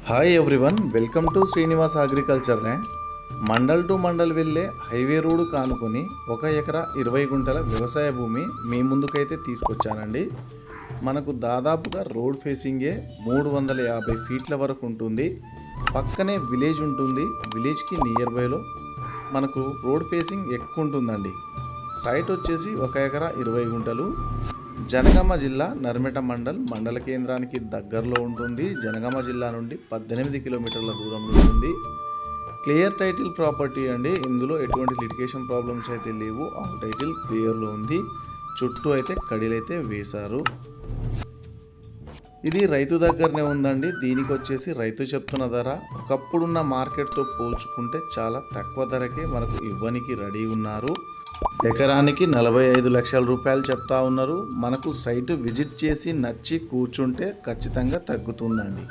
Hi everyone, welcome to Srinivas agriculture land. Mandal to mandal వెళ్ళే highway road కానుకొని 1 ఎకరా 20 గుంటల వ్యవసాయ భూమి మీ ముందుకైతే తీసుకొచ్చానండి. మనకు దాదాపుగా రోడ్ ఫేసింగే 350 ఫీట్ల వరకు ఉంటుంది. పక్కనే విలేజ్ ఉంటుంది. విలేజ్కి నియర్ బైలో మనకు రోడ్ ఫేసింగ్ ఎక్కువ ఉంటుందండి. సైట్ వచ్చేసి 1 ఎకరా 20 గుంటలు. జనగామ జిల్లా నర్మెట మండల కేంద్రానికి దగ్గరలో ఉంటుంది. జనగామ జిల్లా నుండి 18 కిలోమీటర్ల దూరంలో ఉంటుంది. క్లియర్ టైటిల్ ప్రాపర్టీ అండి. ఇందులో ఎటువంటి లిటిగేషన్ ప్రాబ్లమ్స్ అయితే లేవు. ఆల్ టైటిల్ క్లియర్లో ఉంది. చుట్టూ అయితే కడిలైతే వేశారు. ఇది రైతు దగ్గరనే ఉందండి. దీనికి వచ్చేసి రైతు చెప్తున్న ధర ఒకప్పుడున్న మార్కెట్తో పోల్చుకుంటే చాలా తక్కువ ధరకే మనకు ఇవ్వనికి రెడీ ఉన్నారు. ఎకరానికి 45 లక్షల రూపాయలు చెప్తా ఉన్నారు. మనకు సైట్ విజిట్ చేసి నచ్చి కూర్చుంటే ఖచ్చితంగా తగ్గుతుందండి.